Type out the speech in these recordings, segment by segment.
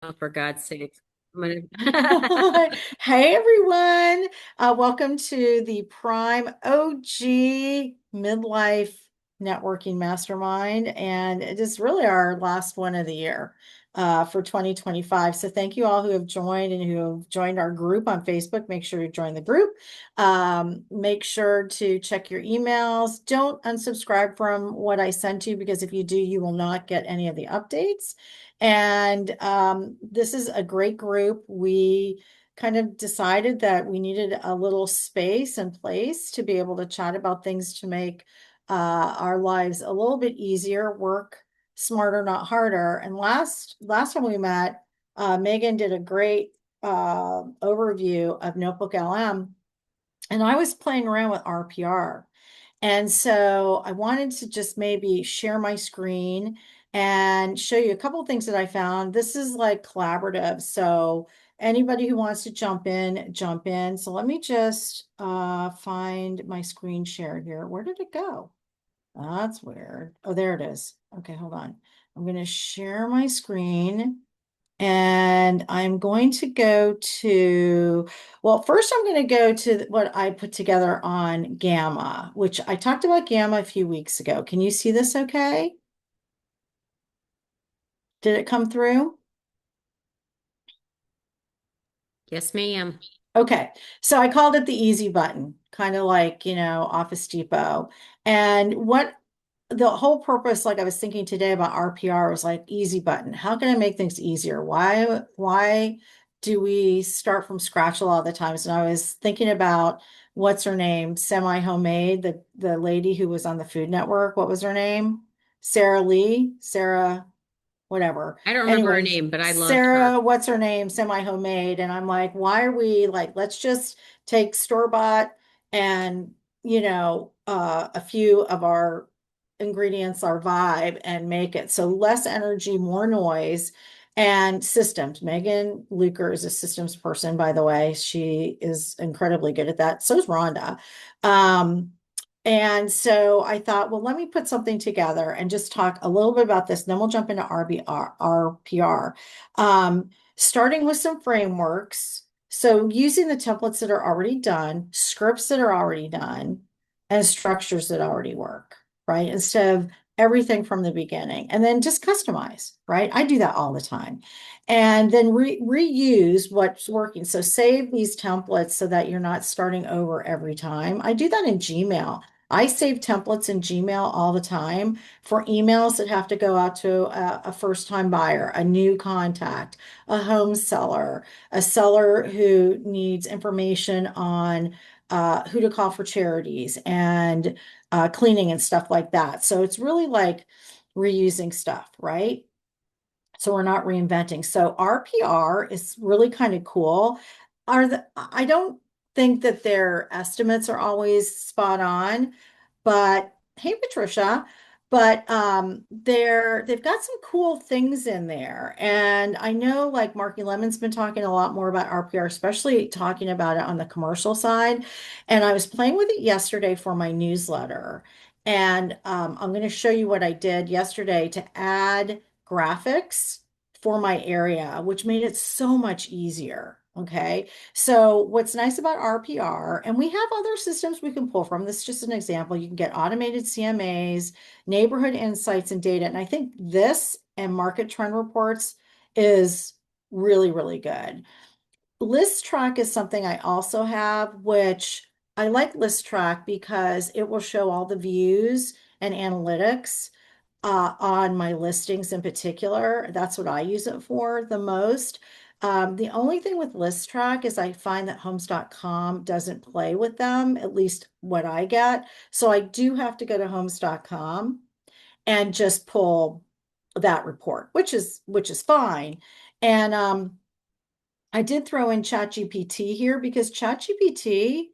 Oh, for God's sake. I'm Hey everyone, welcome to the Prime OG Midlife Networking Mastermind, and it is really our last one of the year for 2025. So thank you all who have joined and who have joined our group on Facebook. Make sure you join the group. Make sure to check your emails. Don't unsubscribe from what I sent you because if you do, you will not get any of the updates. And this is a great group. We kind of decided that we needed a little space and place to be able to chat about things to make our lives a little bit easier, work smarter, not harder. And last time we met, Megan did a great overview of NotebookLM, and I was playing around with RPR. And so I wanted to just maybe share my screen and show you a couple of things that I found. This is like collaborative. So anybody who wants to jump in, jump in. So let me just find my screen share here. Where did it go? That's weird. Oh, there it is. Okay, hold on. I'm going to share my screen. And I'm going to go to, well, first I'm going to go to what I put together on Gamma, which I talked about Gamma a few weeks ago. Can you see this okay? Did it come through? Yes, ma'am. Okay. So I called it the easy button, kind of like, Office Depot. And what the whole purpose, like I was thinking today about RPR, was like easy button. How can I make things easier? Why do we start from scratch a lot of the times? And I was thinking about what's her name, Semi Homemade, the lady who was on the Food Network. What was her name? Sarah Lee, Sarah, whatever. I don't remember her Anyways, name, but I loved her. Sarah, what's her name? Semi Homemade. And I'm like, why are we like, let's just take store-bought and, a few of our ingredients, our vibe, and make it. So less energy, more noise, and systems. Megan Luker is a systems person, by the way. She is incredibly good at that. So is Rhonda. Um, and so I thought, well, let me put something together and just talk a little bit about this. And then we'll jump into RPR. Starting with some frameworks. So using the templates that are already done, scripts that are already done, and structures that already work, right? Instead of everything from the beginning. And then just customize, right? I do that all the time. And then reuse what's working. So save these templates so that you're not starting over every time. I do that in Gmail. I save templates in Gmail all the time for emails that have to go out to a first-time buyer, a new contact, a home seller, a seller who needs information on who to call for charities and cleaning and stuff like that. So it's really like reusing stuff, right? So we're not reinventing. So RPR is really kind of cool. I don't think that their estimates are always spot on, but hey, Patricia, but they've got some cool things in there. And I know like Marky Lemon's been talking a lot more about RPR, especially talking about it on the commercial side. And I was playing with it yesterday for my newsletter. And I'm going to show you what I did yesterday to add graphics for my area, which made it so much easier. Okay. So what's nice about RPR, and we have other systems we can pull from. This is just an example. You can get automated CMAs, neighborhood insights and data. And I think this and market trend reports is really, really good. ListTrac is something I also have, which I like ListTrac because it will show all the views and analytics on my listings in particular. That's what I use it for the most. The only thing with ListTrack is I find that homes.com doesn't play with them, at least what I get. So I do have to go to homes.com and just pull that report, which is fine. And I did throw in ChatGPT here because ChatGPT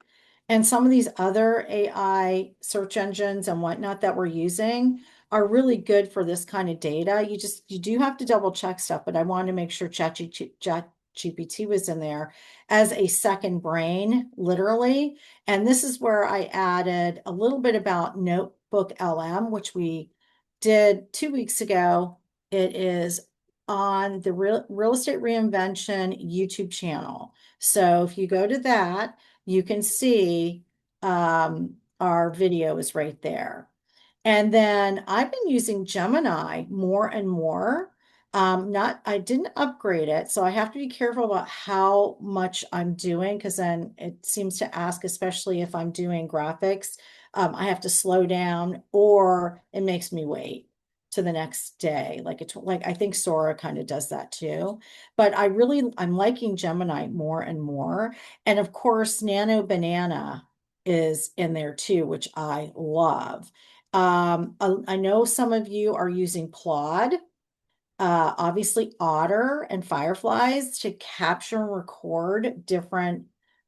and some of these other AI search engines and whatnot that we're using are really good for this kind of data. You do have to double check stuff, but I wanted to make sure ChatGPT was in there as a second brain, literally. And this is where I added a little bit about Notebook LM, which we did 2 weeks ago. It is on the Real Estate Reinvention YouTube channel. So if you go to that, you can see our video is right there. And then I've been using Gemini more and more. I didn't upgrade it, so I have to be careful about how much I'm doing because then it seems to ask, especially if I'm doing graphics, I have to slow down or it makes me wait to the next day. Like I think Sora kind of does that too. But I'm liking Gemini more and more. And of course, Nano Banana is in there too, which I love. I know some of you are using Claude, obviously Otter and Fireflies to capture and record different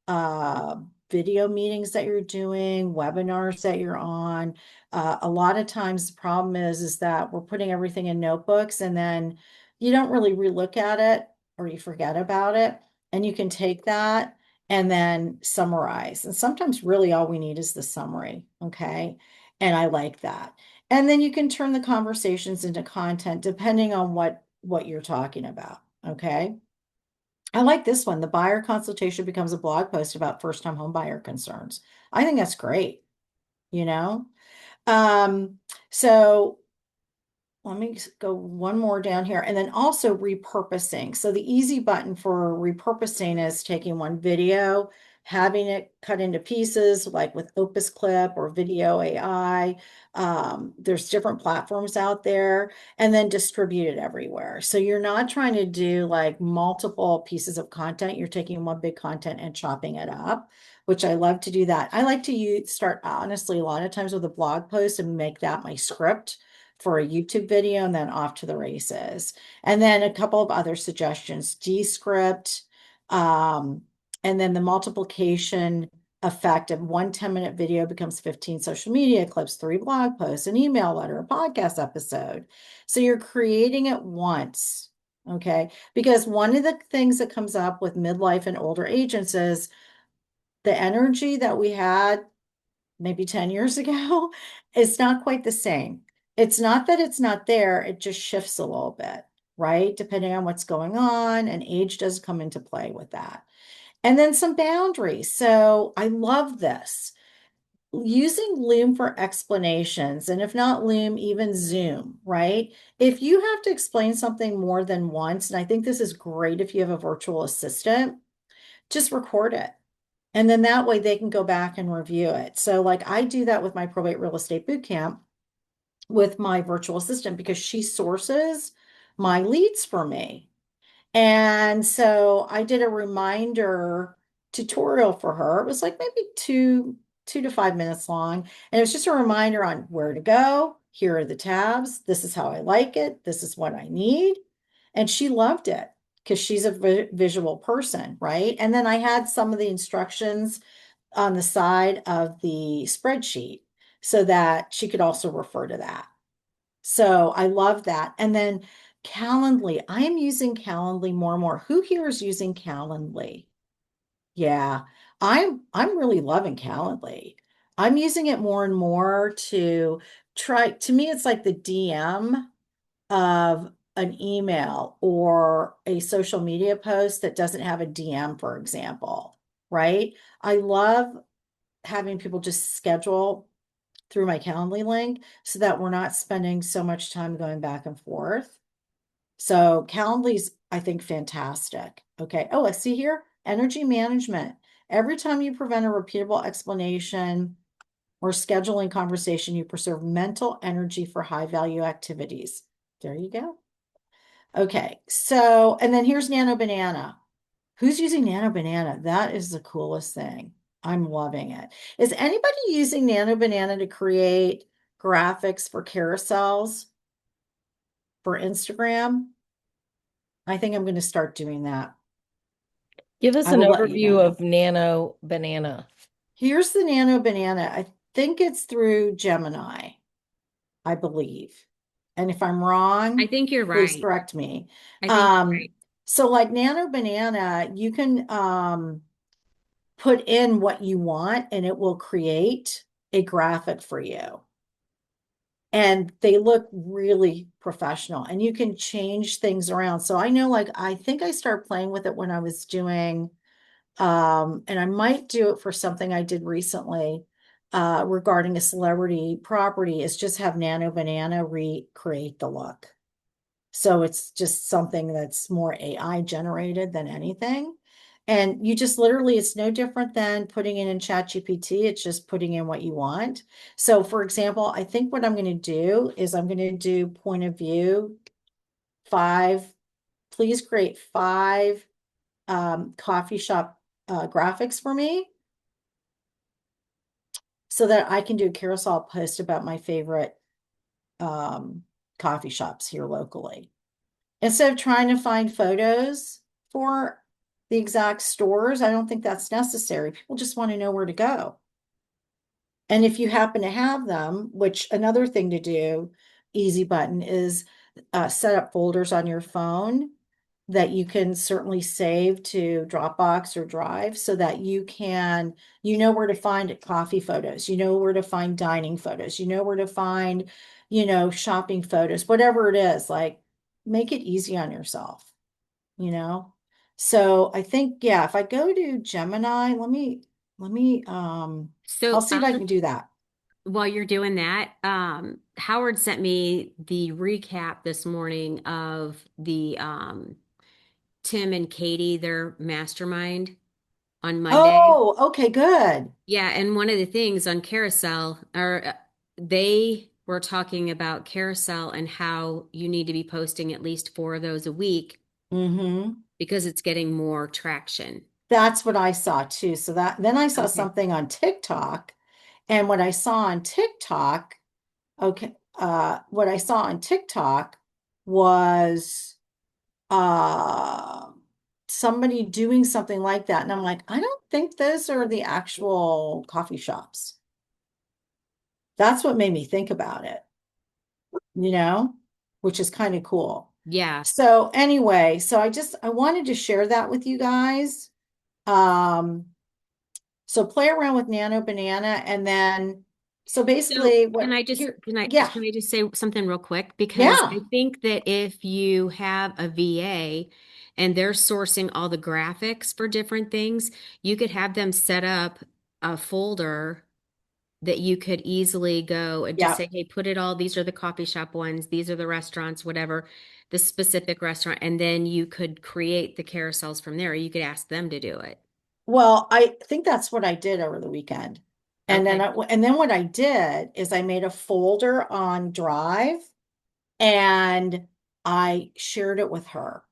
uh, video meetings that you're doing, webinars that you're on. A lot of times the problem is that we're putting everything in notebooks and then you don't really relook at it or you forget about it. And you can take that and then summarize. And sometimes really all we need is the summary. Okay. And I like that. And then you can turn the conversations into content depending on what you're talking about. Okay. I like this one. The buyer consultation becomes a blog post about first-time home buyer concerns. I think that's great, you know? Um, so let me go one more down here and then also repurposing. So the easy button for repurposing is taking one video, having it cut into pieces like with Opus Clip or Video AI. There's different platforms out there and then distribute it everywhere. So you're not trying to do like multiple pieces of content. You're taking one big content and chopping it up, which I love to do that. I like to start honestly a lot of times with a blog post and make that my script for a YouTube video and then off to the races. And then a couple of other suggestions, Descript, um, and then the multiplication effect of one 10-minute video becomes 15 social media clips, 3 blog posts, an email letter, a podcast episode. So you're creating it once. Okay. Because one of the things that comes up with midlife and older agents is the energy that we had maybe 10 years ago, it's not quite the same. It's not that it's not there, it just shifts a little bit, right? Depending on what's going on, and age does come into play with that. And then some boundaries. So I love this. Using Loom for explanations, and if not Loom, even Zoom, right? If you have to explain something more than once, and I think this is great if you have a virtual assistant, just record it. And then that way they can go back and review it. So like I do that with my probate real estate boot camp with my virtual assistant because she sources my leads for me. And so I did a reminder tutorial for her. It was like maybe 2 to 5 minutes long. And it was just a reminder on where to go. Here are the tabs. This is how I like it. This is what I need. And she loved it because she's a visual person, right? And then I had some of the instructions on the side of the spreadsheet so that she could also refer to that. So I love that. And then Calendly, I am using Calendly more and more. Who here is using Calendly? Yeah, I'm really loving Calendly. I'm using it more and more to try. To me, it's like the DM of an email or a social media post that doesn't have a DM, for example, right? I love having people just schedule through my Calendly link so that we're not spending so much time going back and forth. So Calendly's, I think, fantastic. Okay. Oh, I see here, energy management. Every time you prevent a repeatable explanation or scheduling conversation, you preserve mental energy for high value activities. There you go. Okay. So, and then here's Nano Banana. Who's using Nano Banana? That is the coolest thing. I'm loving it. Is anybody using Nano Banana to create graphics for carousels for Instagram? I think I'm going to start doing that. Give us I an will let you overview know. of Nano Banana. Here's the Nano Banana. I think it's through Gemini, I believe. And if I'm I wrong, think you're please right. correct me. I think you're Um, right. so like Nano Banana, you can put in what you want and it will create a graphic for you. and they look really professional, and you can change things around. So I know, like, I think I started playing with it when I was doing, and I might do it for something I did recently, regarding a celebrity property, is just have Nano Banana recreate the look. So it's just something that's more AI generated than anything. And you just literally, it's no different than putting it in ChatGPT. It's just putting in what you want. So for example, I think what I'm going to do is I'm going to do point of view 5. Please create 5 coffee shop graphics for me so that I can do a carousel post about my favorite um, coffee shops here locally. Instead of trying to find photos for the exact stores, I don't think that's necessary. People just want to know where to go. And if you happen to have them, which another thing to do, easy button, is set up folders on your phone that you can certainly save to Dropbox or Drive so that you know where to find coffee photos, you know where to find dining photos, you know where to find, shopping photos, whatever it is, like make it easy on yourself, you know? So I think, yeah, if I go to Gemini, I'll So see if I can do that. while you're doing that, Howard sent me the recap this morning of the Tim and Katie, their mastermind on Monday. Oh, okay, good. Yeah, and one of the things on Carousel, or they were talking about Carousel and how you need to be posting at least 4 of those a week Mm-hmm. because it's getting more traction. That's what I saw too. So that then I saw Okay. something on TikTok, and what I saw on TikTok, okay, what I saw on TikTok was uh somebody doing something like that. And I'm like, I don't think those are the actual coffee shops. That's what made me think about it, you know, which is kind of cool. Yeah. So anyway, I wanted to share that with you guys. Um, so play around with Nano Banana, and then so So basically can what I just here, can I yeah, can I just say something real quick? Because I yeah. think that if you have a VA and they're sourcing all the graphics for different things, you could have them set up a folder that you could easily go and just Yeah. say, hey, put it all, these are the coffee shop ones, these are the restaurants, whatever, the specific restaurant, and then you could create the carousels from there. You could ask them to do it. Well, I think that's what I did over the weekend. Okay. And then what I did is I made a folder on Drive and I shared it with her.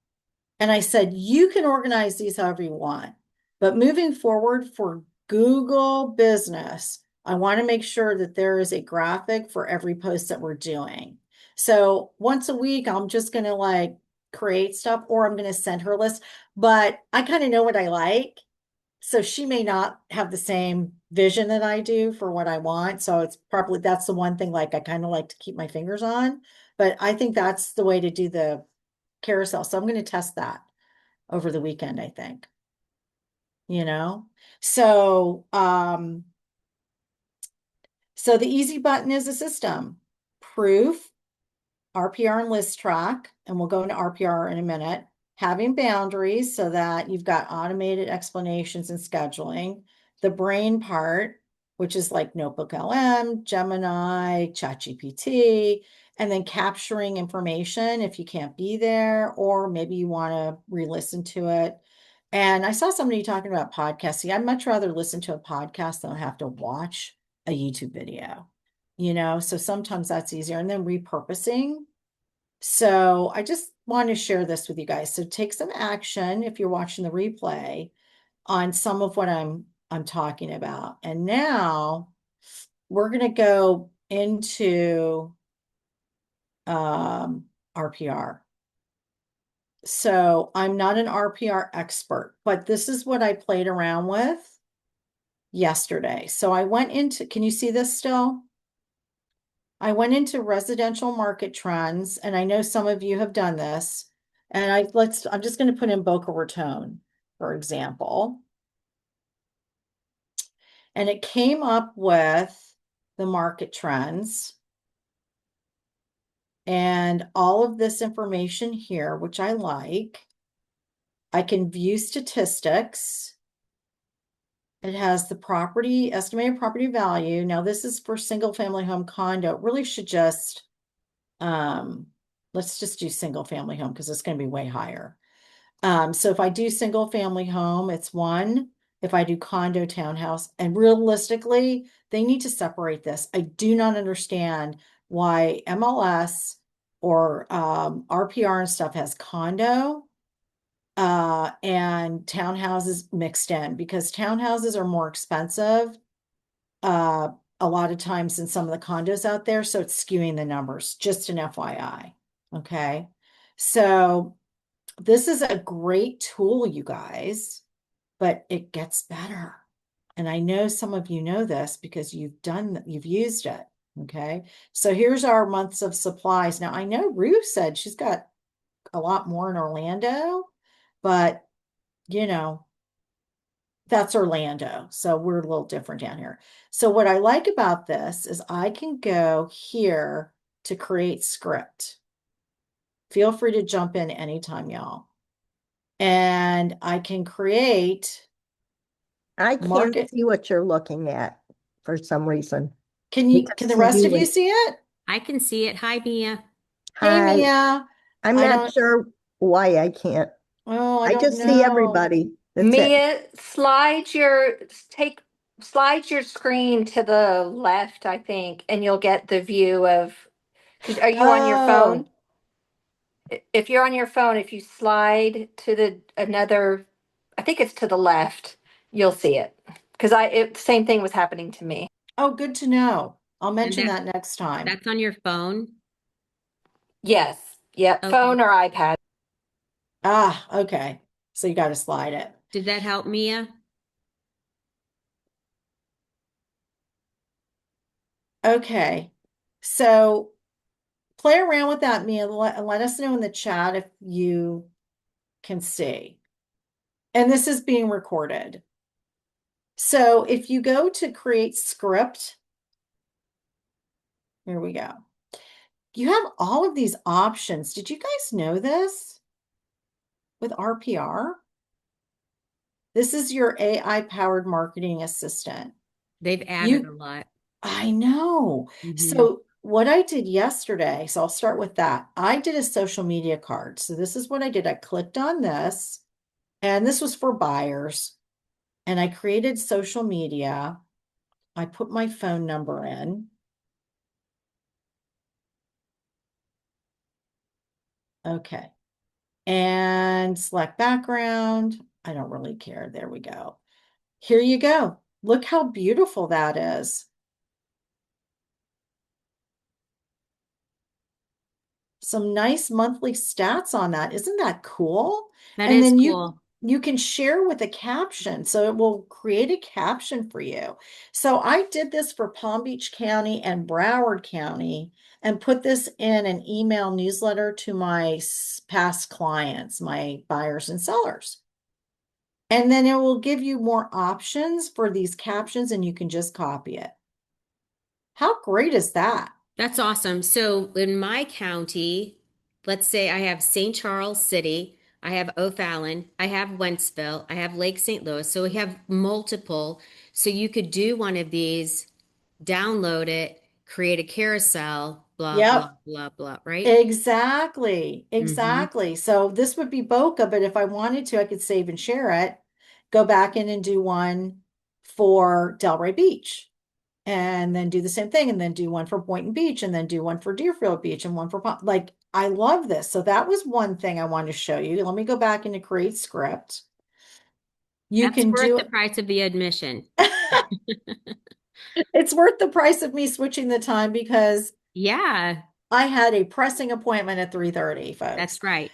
And I said, you can organize these however you want. But moving forward for Google Business, I want to make sure that there is a graphic for every post that we're doing. So once a week, I'm just going to like create stuff, or I'm going to send her a list. But I kind of know what I like. So she may not have the same vision that I do for what I want. So it's probably that's the one thing like I kind of like to keep my fingers on. But I think that's the way to do the carousel. So I'm going to test that over the weekend, I think, you know? So, so the easy button is a system, proof, RPR and ListTrac, and we'll go into RPR in a minute, having boundaries so that you've got automated explanations and scheduling, the brain part, which is like NotebookLM, Gemini, ChatGPT, and then capturing information if you can't be there, or maybe you want to re-listen to it. And I saw somebody talking about podcasting. I'd much rather listen to a podcast than have to watch a YouTube video, so sometimes that's easier. And then repurposing. So I just want to share this with you guys. So take some action if you're watching the replay on some of what I'm talking about. And now we're going to go into RPR. So I'm not an RPR expert, but this is what I played around with yesterday. So I went into, can you see this still? I went into residential market trends, and I know some of you have done this. And I'm just going to put in Boca Raton, for example. And it came up with the market trends. And all of this information here, which I like, I can view statistics. It has the property, estimated property value. Now this is for single family home condo. It really should just, let's just do single family home because it's going to be way higher. So if I do single family home, it's 1. If I do condo townhouse, and realistically, they need to separate this. I do not understand why MLS or RPR and stuff has condo and townhouses mixed in, because townhouses are more expensive a lot of times than some of the condos out there. So it's skewing the numbers, just an FYI. Okay. So this is a great tool, you guys, but it gets better. And I know some of you know this because you've used it. Okay. So here's our months of supplies. Now I know Ruth said she's got a lot more in Orlando, but you know, that's Orlando. So we're a little different down here. So what I like about this is I can go here to create script. Feel free to jump in anytime, y'all. And I can create I can't market. see what you're looking at for some reason. Can the Because rest of you you and see it? I can see it. Hi, Mia. Hey, hi, Mia. I'm I not don't, sure why I can't. oh, I I don't just see know. everybody. That's it. Mia, slide your screen to the left, I think, and you'll get the view of, are you on your phone? Oh, If you're on your phone, if you slide to the another, I think it's to the left, you'll see it. Because same thing was happening to me. oh, good to know. I'll And mention that next time. that's on your phone. Yes. Yep. Okay. Phone or iPad. Ah, okay. So you got to slide it. Did that help, Mia? Okay. So play around with that, Mia. Let us know in the chat if you can see. And this is being recorded. So if you go to create script, here we go. You have all of these options. Did you guys know this with RPR? This is your AI powered marketing assistant. They've added a lot. I know. So what I did yesterday, so I'll start with that. I did a social media card. So this is what I did. I clicked on this, and this was for buyers. And I created social media. I put my phone number in. Okay. And select background. I don't really care. There we go. Here you go. Look how beautiful that is. Some nice monthly stats on that. Isn't that cool? That And is then cool. you can share with a caption. So it will create a caption for you. So I did this for Palm Beach County and Broward County and put this in an email newsletter to my past clients, my buyers and sellers. And then it will give you more options for these captions and you can just copy it. How great is that? That's awesome. So in my county, let's say I have St. Charles City, I have O'Fallon, I have Wentzville, I have Lake St. Louis. So we have multiple. So you could do one of these, download it, create a carousel, blah, blah, Yep. blah, blah, right? Exactly. Exactly. So this would be Boca, but if I wanted to, I could save and share it, go back in and do one for Delray Beach, and then do the same thing, and then do one for Boynton Beach, and then do one for Deerfield Beach, and one for like, I love this. So that was one thing I wanted to show you. Let me go back into create script. You That's can worth do the price of the admission. it's worth the price of me switching the time because Yeah, I had a pressing appointment at 3:30, folks. that's right.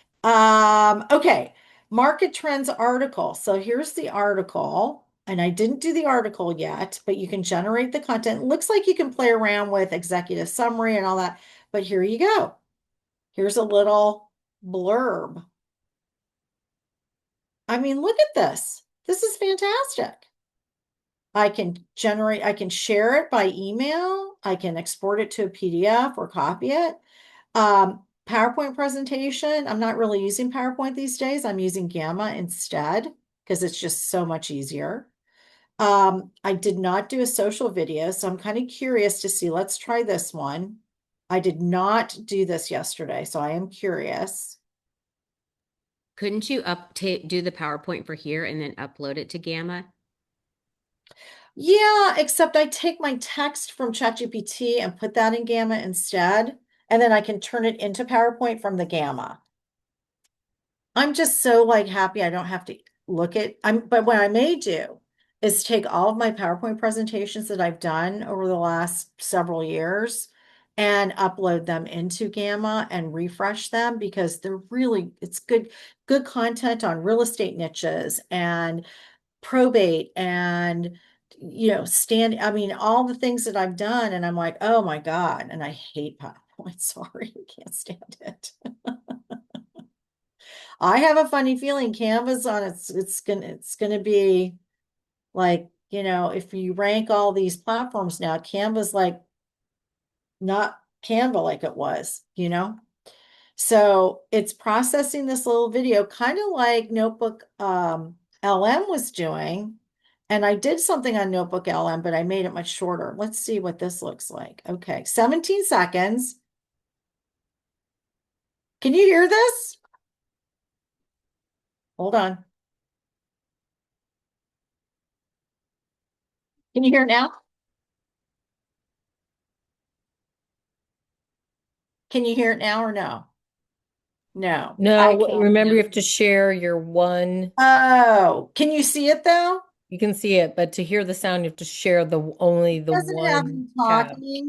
Okay. Market trends article. So here's the article, and I didn't do the article yet, but you can generate the content. It looks like you can play around with executive summary and all that, but here you go. Here's a little blurb. I mean, look at this. This is fantastic. I can share it by email. I can export it to a PDF or copy it. PowerPoint presentation. I'm not really using PowerPoint these days. I'm using Gamma instead because it's just so much easier. I did not do a social video, so I'm kind of curious to see. Let's try this one. I did not do this yesterday, so I am curious. Couldn't you do the PowerPoint for here and then upload it to Gamma? Yeah, except I take my text from ChatGPT and put that in Gamma instead, and then I can turn it into PowerPoint from the Gamma. I'm just so like happy I don't have to look at but what I may do is take all of my PowerPoint presentations that I've done over the last several years and upload them into Gamma and refresh them because it's good content on real estate niches and probate and I mean all the things that I've done, and I'm like, oh my God, and I hate PowerPoint. Sorry, I can't stand it. I have a funny feeling Canva's on it's gonna be like, if you rank all these platforms now, Canva's like not Canva like it was. So it's processing this little video, kind of like Notebook LM was doing. And I did something on Notebook LM, but I made it much shorter. Let's see what this looks like. Okay, 17 seconds. Can you hear this? Hold on. Can you hear it now? Can you hear it now or no? No, I No, can't. remember you have to share your one. Oh, can you see it though? You can see it, but to hear the sound, you have to share only the Doesn't have one me tab. talking.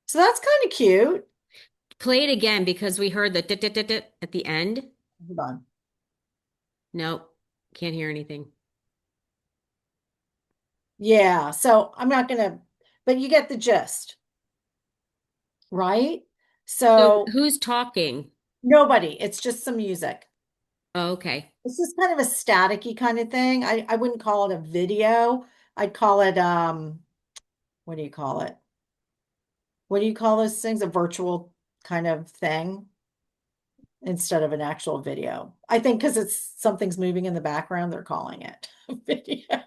So that's kind of cute. Play it again because we heard the dit, dit, dit, dit at the end. Hold on. Nope, can't hear anything. Yeah, so I'm not gonna, but you get the gist, right? So So who's talking? nobody, it's just some music. Oh, okay. This is kind of a staticky kind of thing. I wouldn't call it a video. I'd call it what do you call it? What do you call those things? A virtual kind of thing instead of an actual video. I think because something's moving in the background, they're calling it a video.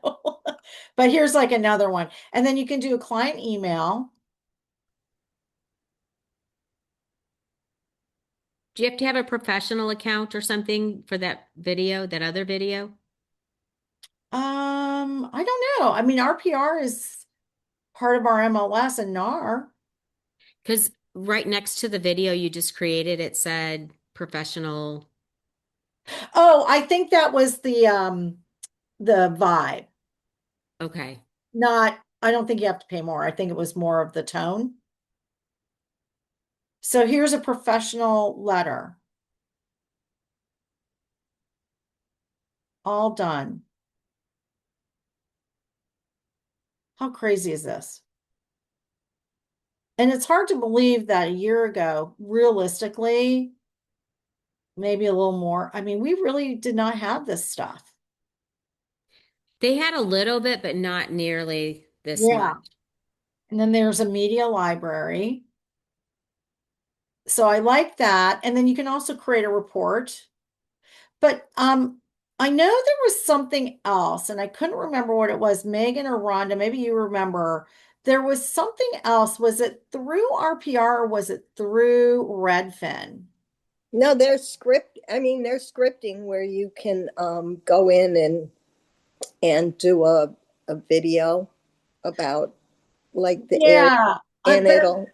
But here's like another one. And then you can do a client email. Do you have to have a professional account or something for that video, that other video? I don't know. I mean, RPR is part of our MLS and NAR. Because right next to the video you just created, it said professional. Oh, I think that was the vibe. Okay. I don't think you have to pay more. I think it was more of the tone. So here's a professional letter. All done. How crazy is this? And it's hard to believe that a year ago, realistically, maybe a little more. I mean, we really did not have this stuff. They had a little bit, but not nearly this Yeah. much. And then there's a media library. So I like that. And then you can also create a report. But I know there was something else, and I couldn't remember what it was. Megan or Rhonda, maybe you remember. There was something else. Was it through RPR or was it through Redfin? No, there's scripting where you can go in and do a video about like the area, Yeah, and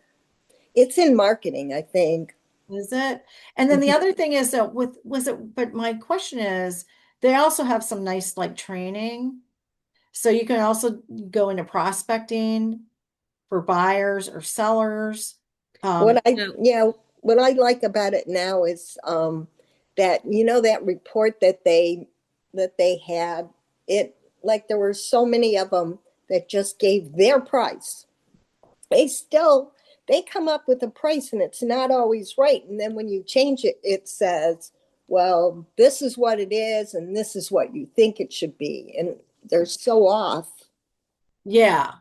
it's in marketing, I think. is it? And then the other thing is that but my question is, they also have some nice like training. So you can also go into prospecting for buyers or sellers. What I So yeah, what I like about it now is that that report that they had, it like there were so many of them that just gave their price. They still they come up with a price and it's not always right. And then when you change it, it says, well, this is what it is and this is what you think it should be. And they're so off. Yeah.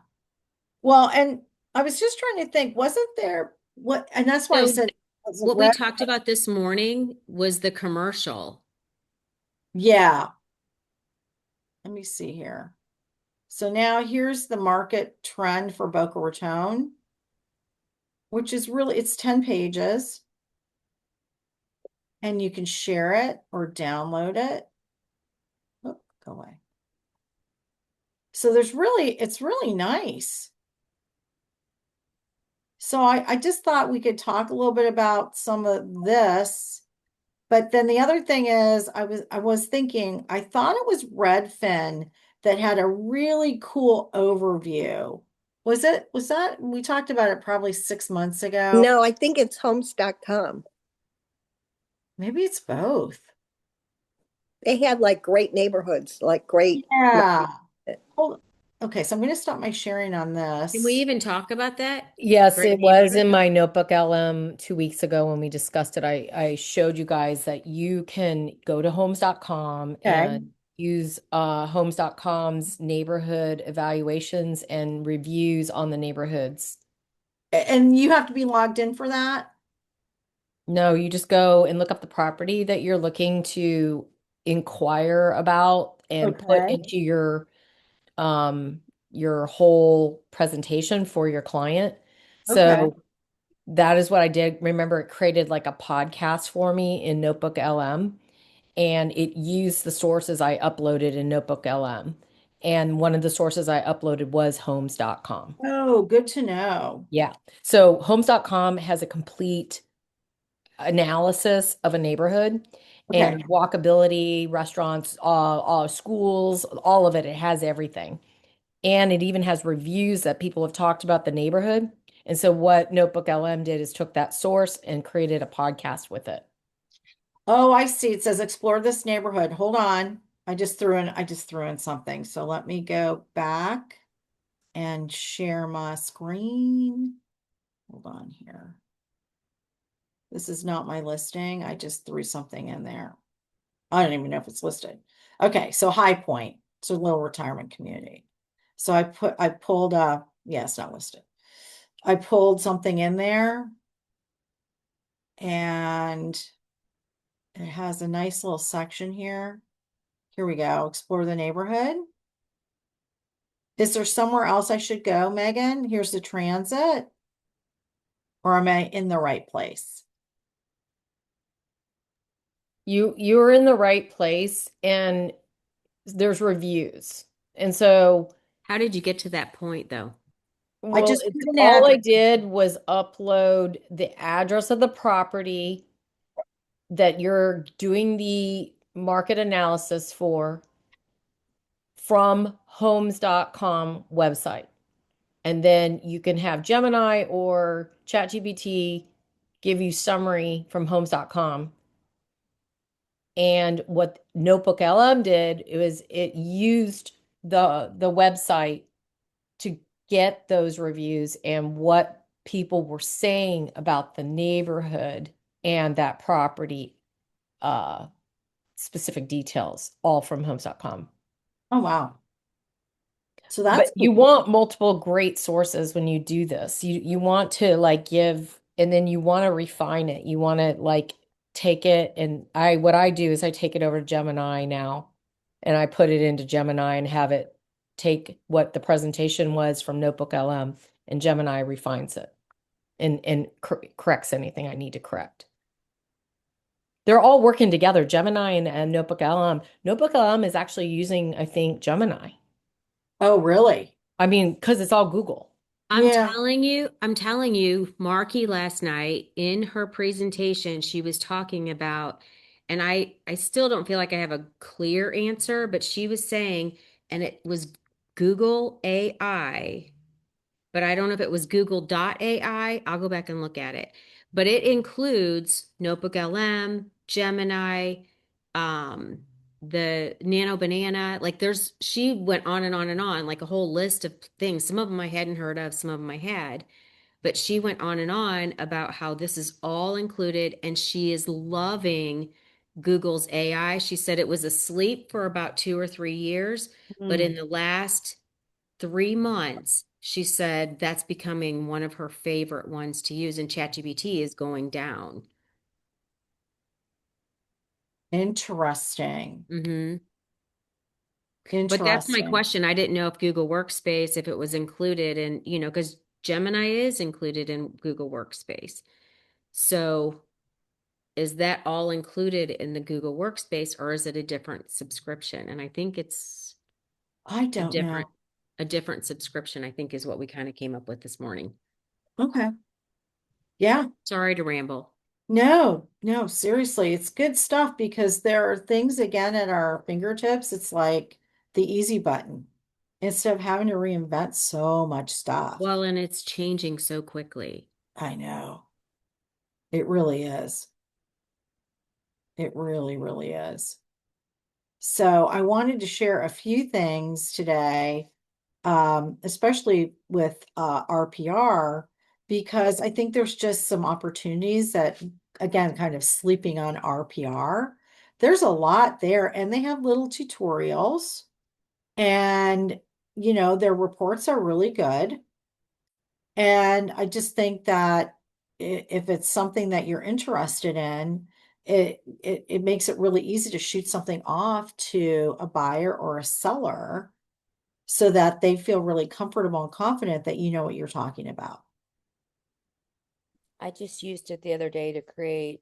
Well, and I was just trying to think, wasn't there what, and that's why I So said, was it what we red? talked about this morning was the commercial. Yeah. Let me see here. So now here's the market trend for Boca Raton, which is really, it's 10 pages and you can share it or download it. Oh, go away. So it's really nice. So I just thought we could talk a little bit about some of this. But then the other thing is I was thinking, I thought it was Redfin that had a really cool overview. Was that we talked about it probably 6 months ago? No, I think it's homes.com. Maybe it's both. They had like great neighborhoods, like great. Yeah. Hold, okay, so I'm going to stop my sharing on Can we this. even talk about that? Yes, Great it was neighborhood. in my NotebookLM 2 weeks ago when we discussed it. I showed you guys that you can go to homes.com Okay. and use homes.com's neighborhood evaluations and reviews on the neighborhoods. And you have to be logged in for that? No, you just go and look up the property that you're looking to inquire about and put Okay. into your whole presentation for your client. Okay. So that is what I did. Remember, it created like a podcast for me in NotebookLM, and it used the sources I uploaded in NotebookLM. And one of the sources I uploaded was homes.com. Oh, good to know. Yeah. So homes.com has a complete analysis of a neighborhood Okay. and walkability, restaurants, all schools, all of it. It has everything. And it even has reviews that people have talked about the neighborhood. And so what NotebookLM did is took that source and created a podcast with it. Oh, I see. It says explore this neighborhood. Hold on. I just threw in something. So let me go back and share my screen. Hold on here. This is not my listing. I just threw something in there. I don't even know if it's listed. Okay, so High Point. It's a little retirement community. So I pulled yeah, it's not listed. I pulled something in there and it has a nice little section here. Here we go. Explore the neighborhood. Is there somewhere else I should go, Megan? Here's the transit. Or am I in the right place? You're in the right place and there's reviews. And so, How did you get to that point though? I well, just it's put an all I address. did was upload the address of the property that you're doing the market analysis for from homes.com website. And then you can have Gemini or ChatGPT give you summary from homes.com. And what NotebookLM did, it used the website to get those reviews and what people were saying about the neighborhood and that property, uh, specific details, all from homes.com. Oh, wow. So But that's you cool. want multiple great sources when you do this. You want to like give, and then you want to refine it. You want to like take it, and I what I do is I take it over to Gemini now, and I put it into Gemini and have it take what the presentation was from NotebookLM, and Gemini refines it and corrects anything I need to correct. They're all working together, Gemini and NotebookLM. NotebookLM is actually using, I think, Gemini. Oh, really? I mean, because it's all Google. Yeah. I'm telling you, Marky last night in her presentation, she was talking about, and I still don't feel like I have a clear answer, but she was saying, and it was Google AI, but I don't know if it was Google.ai. I'll go back and look at it. But it includes NotebookLM, Gemini, um, the Nano Banana. Like she went on and on and on, like a whole list of things. Some of them I hadn't heard of, some of them I had. But she went on and on about how this is all included, and she is loving Google's AI. She said it was asleep for about 2 or 3 years, but in Hmm. the last 3 months, she said that's becoming one of her favorite ones to use, and ChatGPT is going down. Interesting. Hmm. But that's my Interesting. question. I didn't know if Google Workspace, if it was included in, because Gemini is included in Google Workspace. So is that all included in the Google Workspace, or is it a different subscription? And I think it's I a don't different know. a different subscription, I think is what we kind of came up with this morning. Okay. Yeah. Sorry to ramble. No, no, seriously, it's good stuff because there are things again at our fingertips. It's like the easy button instead of having to reinvent so much stuff. Well, and it's changing so quickly. I know. It really is. It really, really is. So I wanted to share a few things today, especially with RPR, because I think there's just some opportunities that, again, kind of sleeping on RPR. There's a lot there, and they have little tutorials, and their reports are really good. And I just think that if it's something that you're interested in, it makes it really easy to shoot something off to a buyer or a seller so that they feel really comfortable and confident that you know what you're talking about. I just used it the other day to create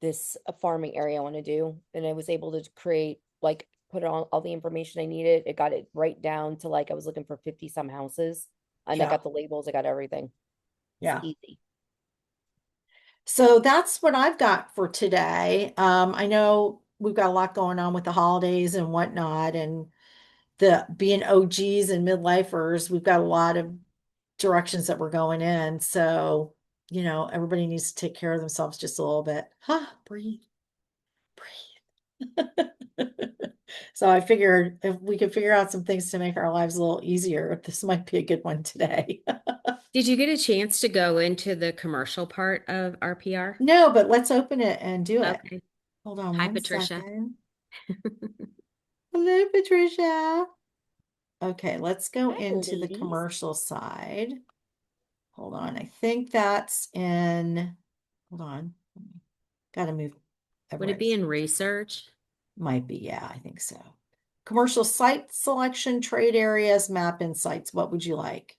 this a farming area I want to do, and I was able to create like put on all the information I needed. It got it right down to like I was looking for 50 some houses, and I Yeah, got the labels, I got everything. It's yeah. easy. So that's what I've got for today. I know we've got a lot going on with the holidays and whatnot, and the being OGs and midlifers, we've got a lot of directions that we're going in. So, everybody needs to take care of themselves just a little bit. Huh, breathe, breathe. So I figured if we could figure out some things to make our lives a little easier, this might be a good one today. Did you get a chance to go into the commercial part of RPR? No, but let's open it and do it. Okay. Hold on Hi, one Patricia. second. Hello, Patricia. Okay, let's go Hi, into the ladies. commercial side. Hold on. I think that's in, hold on. Got to move Would it be everybody's. in research? Might be, yeah, I think so. Commercial site selection, trade areas, map insights. What would you like?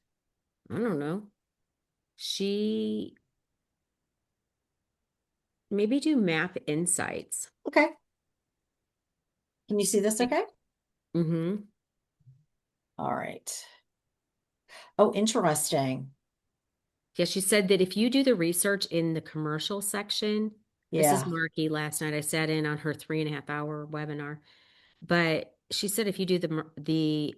I don't know. She maybe do map insights. Okay. Can you see this okay? Mm-hmm. All right. Oh, interesting. Yeah, she said that if you do the research in the commercial section, this is Yeah. Marky. Last night I sat in on her 3.5 hour webinar, but she said if you do the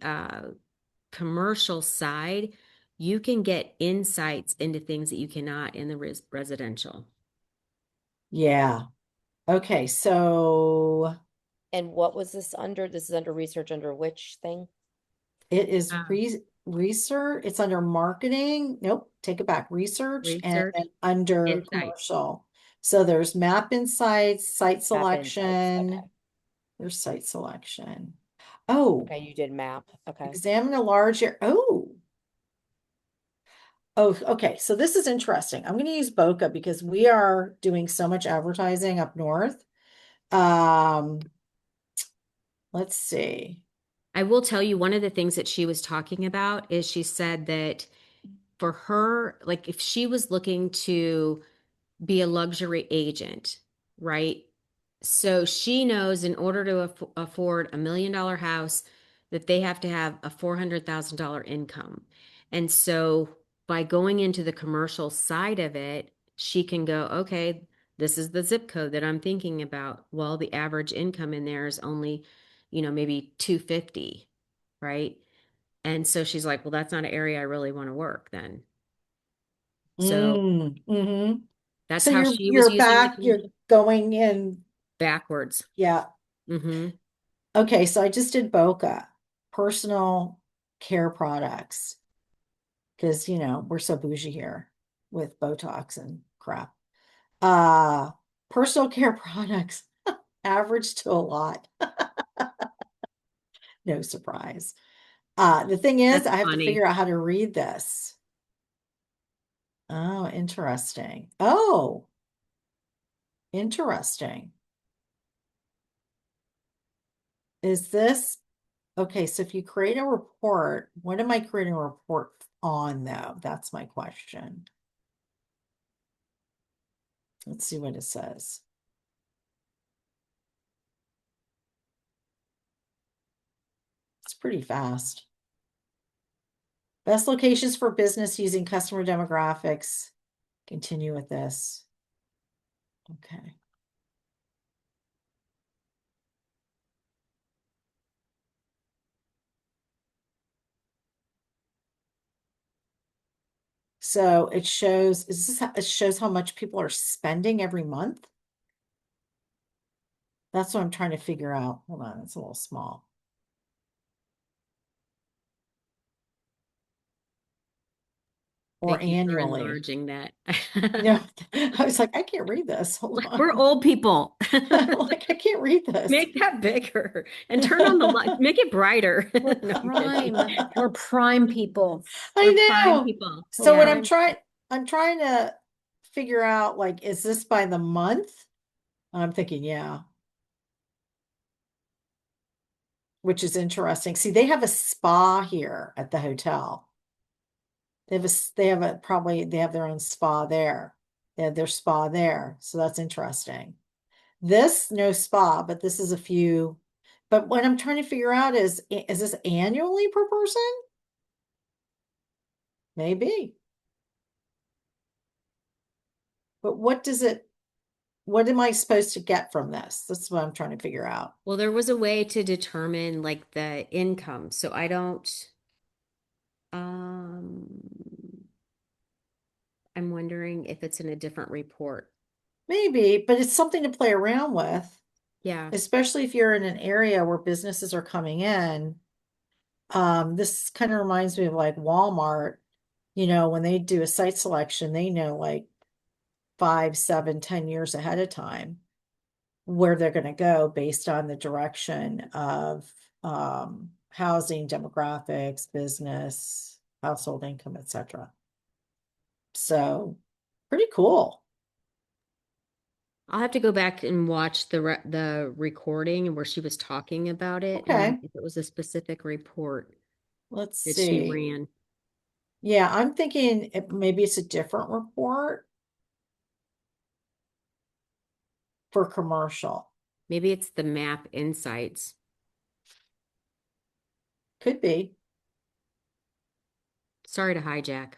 commercial side, you can get insights into things that you cannot in the residential. Yeah. Okay. So And what was this under? This is under research under which thing? it is Um, research. It's under marketing. Nope. Take it back. Research and research then under insights. commercial. So there's map insights, site Map insights. Okay. selection. There's site selection. Oh, Okay, you did map. Okay. examine a large area. Oh, okay. So this is interesting. I'm going to use Boca because we are doing so much advertising up north. Um, let's see. I will tell you one of the things that she was talking about is she said that for her, like if she was looking to be a luxury agent, right? So she knows in order to afford $1 million house that they have to have a $400,000 income. And so by going into the commercial side of it, she can go, okay, this is the zip code that I'm thinking about. Well, the average income in there is only, maybe 250, right? And so she's like, well, that's not an area I really want to work then. So Mm-hmm. that's So how you're she was you're using the back, you're commercial going in. backwards. Yeah. Mm-hmm. Okay, so I just did Boca, personal care products, because we're so bougie here with Botox and crap. Uh, Personal care products, average to a lot. No surprise. The thing is, That's I have to funny. figure out how to read this. Oh, interesting. Oh, interesting. Is this okay? So if you create a report, what am I creating a report on though? That's my question. Let's see what it says. It's pretty fast. Best locations for business using customer demographics. Continue with this. Okay. So it shows, it shows how much people are spending every month? That's what I'm trying to figure out. Hold on, it's a little small. Or Thank you for annually. enlarging that. No, I was like, I can't read this. Hold We're on. old people. Like, I can't read this. Make that bigger and turn on the light. Make it brighter. We're No, I'm kidding. prime. We're prime people. I We're prime know. people. We're So what Yeah. I'm trying to figure out, like, is this by the month? I'm thinking, yeah. Which is interesting. See, they have a spa here at the hotel. They have their own spa there. They have their spa there. So that's interesting. This, no spa, but this is a few. But what I'm trying to figure out is this annually per person? Maybe. But what am I supposed to get from this? That's what I'm trying to figure out. Well, there was a way to determine like the income. So I don't, um, I'm wondering if it's in a different report. Maybe, but it's something to play around with, Yeah. especially if you're in an area where businesses are coming in. This kind of reminds me of like Walmart, when they do a site selection, they know like 5, 7, 10 years ahead of time where they're going to go based on the direction of housing, demographics, business, household income, etc. So pretty cool. I'll have to go back and watch the recording where she was talking about it and Okay, if it was a specific report let's that she see. ran. Yeah, I'm thinking maybe it's a different report for commercial. Maybe it's the map insights. Could be. Sorry to hijack.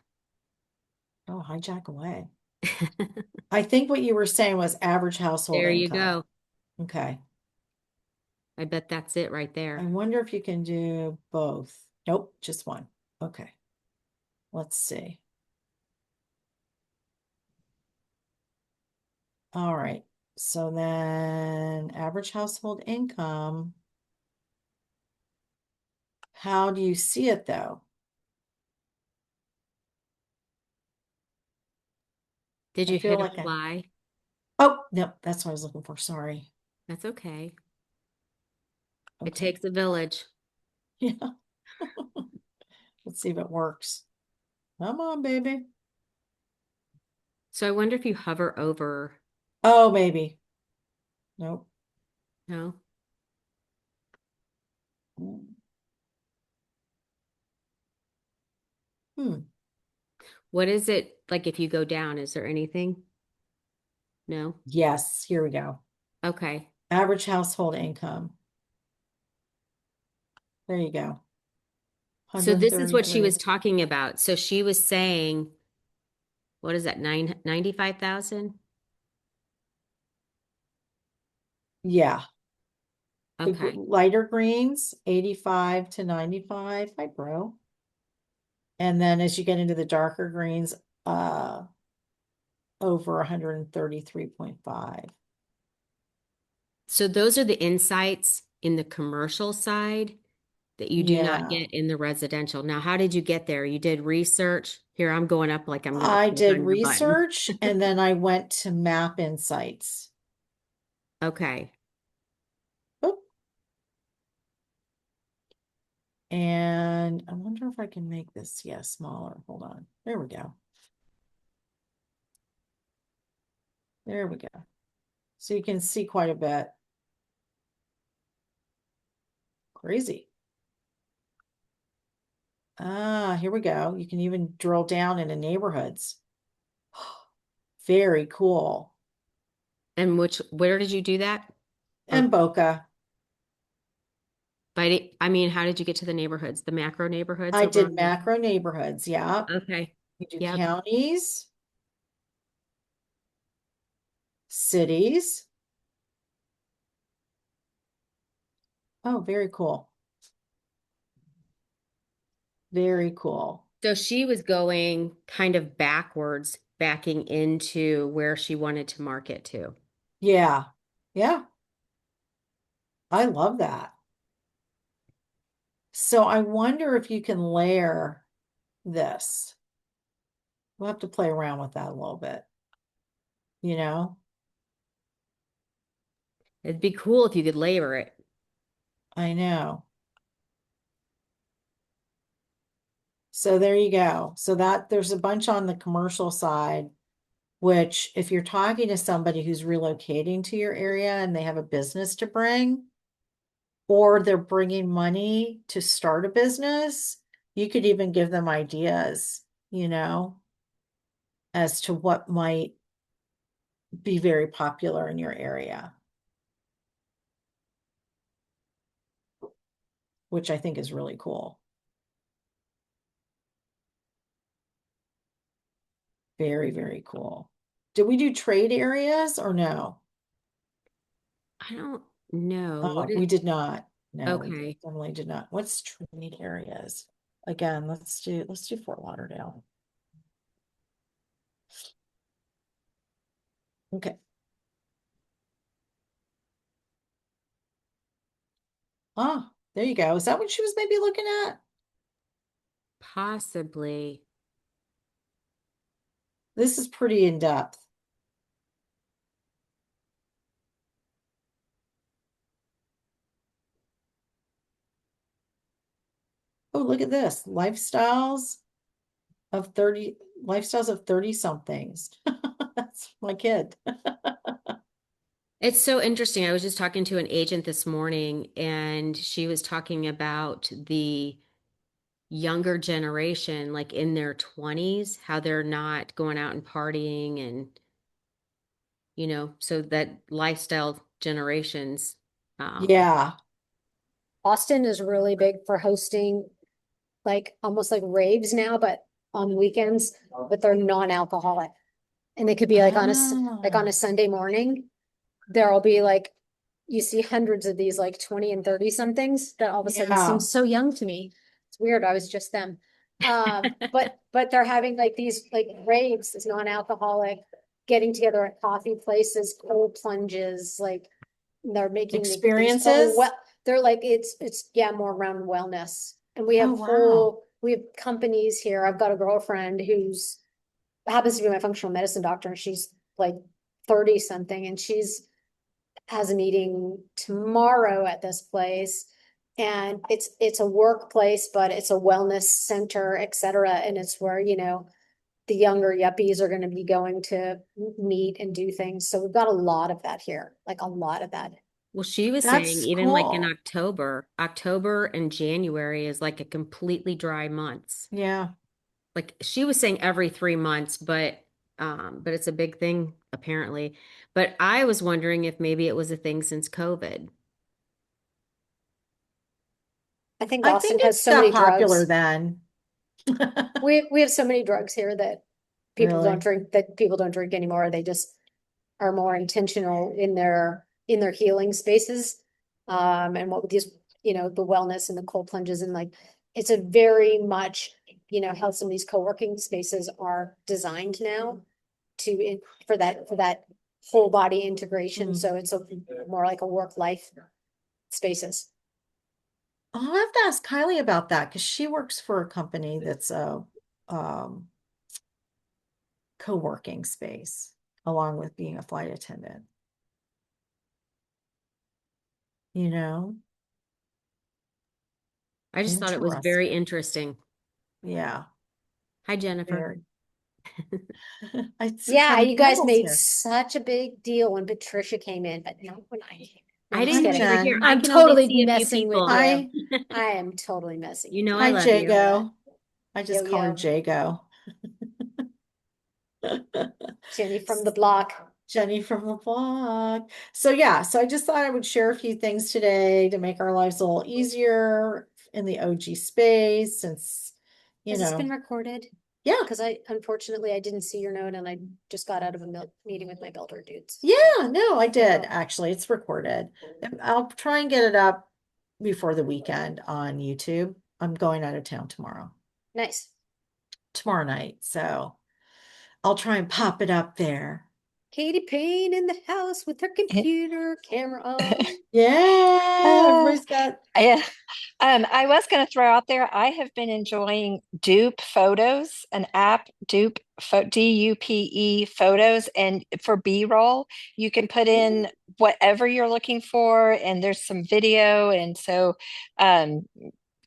Oh, hijack away. I think what you were saying was average household There you income. go. Okay. I bet that's it right I there. wonder if you can do both. Nope, just one. Okay. Let's see. All right. So then average household income. How do you see it though? Did I you feel hit like apply? oh, no, that's what I was looking for. Sorry. That's okay. It Okay. takes a village. Yeah. Let's see if it works. Come on, baby. So I wonder if you hover over, Oh, maybe. Nope. no? Hmm. What is it like if you go down? Is there anything? No? Yes, here we go. Okay. Average household income. There you go. So this is what she 133. was talking about. So she was saying, what is that, 95,000? Yeah. The Okay. lighter greens, 85 to 95. Hi, bro. And then as you get into the darker greens, over 133.5. So those are the insights in the commercial side that you do not Yeah. get in the residential. Now, how did you get there? You did research. Here, I'm going up like I'm going to I click did on your button. research and then I went to map insights. Okay. Oh, And I wonder if I can make this, yeah, smaller. Hold on. There we go. There we go. So you can see quite a bit. Crazy. Ah, here we go. You can even drill down into neighborhoods. Very cool. And where did you do that? Or And Boca. I mean, how did you get to the neighborhoods? The macro neighborhoods I over did on macro neighborhoods. Yeah. Okay. You do Yep. counties, cities. Oh, very cool. Very cool. So she was going kind of backwards, backing into where she wanted to market to. Yeah. Yeah. I love that. So I wonder if you can layer this. We'll have to play around with that a little bit, you know? It'd be cool if you could labor it. I know. So there you go. So that there's a bunch on the commercial side, which if you're talking to somebody who's relocating to your area and they have a business to bring, or they're bringing money to start a business, you could even give them ideas, you know, as to what might be very popular in your area, which I think is really cool. Very, very cool. Did we do trade areas or no? I don't know. Oh, What is we did not. No, we okay. definitely did not. What's trade areas? Again, let's do Fort Lauderdale. Okay. Ah, there you go. Is that what she was maybe looking at? Possibly. This is pretty in depth. Oh, look at this. Lifestyles of 30 somethings. That's my kid. It's so interesting. I was just talking to an agent this morning, and she was talking about the younger generation, like in their 20s, how they're not going out and partying and, so that lifestyle generations. Yeah. Austin is really big for hosting like almost like raves now, but on weekends, but they're non-alcoholic. And they could be like like on Ah, a Sunday morning, there'll be like you see hundreds of these like 20 and 30 somethings that all of a sudden seem yeah. so young to me. It's weird. I was just them. But they're having like these like raves, this non-alcoholic, getting together at coffee places, cold plunges, like they're making these whole Experiences? well, they're like it's yeah, more around wellness. And Oh, wow. we have companies here. I've got a girlfriend who's happens to be my functional medicine doctor, and she's like 30 something, and she's has a meeting tomorrow at this place. And it's a workplace, but it's a wellness center, et cetera. And it's where, the younger yuppies are going to be going to meet and do things. So we've got a lot of that here, like a lot of that. Well, she was saying That's even like in cool. October and January is like a completely dry months. Yeah. Like she was saying every 3 months, but it's a big thing apparently. But I was wondering if maybe it was a thing since COVID. I think I Austin think has it's so got many popular drugs. then. We have so many drugs here that Really? people don't drink anymore. They just are more intentional in their healing spaces. And what with these, the wellness and the cold plunges and like it's a very much, how some of these co-working spaces are designed now for that whole body integration. Hmm. So it's more like a work life spaces. I'll have to ask Kylie about that because she works for a company that's a um, co-working space along with being a flight attendant. You know? I just thought it was very interesting. Yeah. Hi, Jennifer. Very. I see Yeah, Connie you guys Campbell's made here. such a big deal when Patricia came in, but not when I came. No, I I'm just didn't know kidding. you were Jen. here. I I'm can only totally see a few messing with people. you. Hi. I am totally messing You with know you. I Hi, love you. Jago. I just Yo, call her yo. Jago. Jenny from the block. Jenny from the block. So yeah, so I just thought I would share a few things today to make our lives a little easier in the OG space, since, you Has this been know, recorded? yeah. Because unfortunately, I didn't see your note and I just got out of a meeting with my builder dudes. Yeah, no, I did So- actually. It's recorded. I'll try and get it up before the weekend on YouTube. I'm going out of town Nice. tomorrow night, so I'll try and pop it up there. Katie Payne in the house with her computer camera on. Yeah, everybody's got Yeah. I was going to throw out there, I have been enjoying Dupe Photos, an app, Dupe Photos. And for B-roll, you can put in whatever you're looking for, and there's some video. And so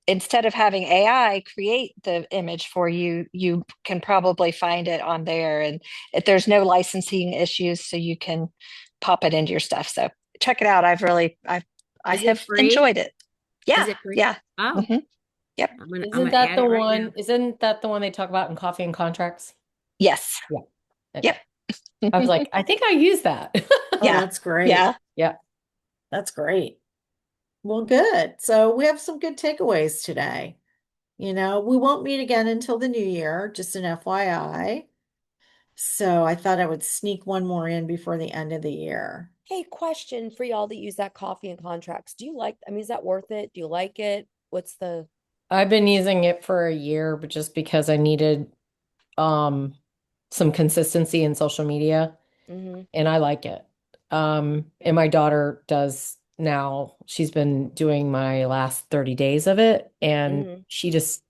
instead of having AI create the image for you, you can probably find it on there. And if there's no licensing issues, so you can pop it into your stuff. So check it out. I Is it have free? enjoyed it. Yeah, Is it free? yeah. Oh, hmm Yep. I'm gonna Isn't add that the it right one? now. Isn't that the one they talk about in Coffee and Contracts? Yes. Yeah. Yep. I was like, I think I use that. Oh, Yeah. that's great. Yeah. Yeah. That's great. Well, good. So we have some good takeaways today. You know, we won't meet again until the new year, just an FYI. So I thought I would sneak one more in before the end of the year. Hey, question for y'all that use that coffee and contracts. Do you like, I mean, is that worth it? Do you like it? What's the, I've been using it for a year, but just because I needed um some consistency in social media, Mhm. and I like it. And my daughter does now. She's been doing my last 30 days of it, and Mhm. she just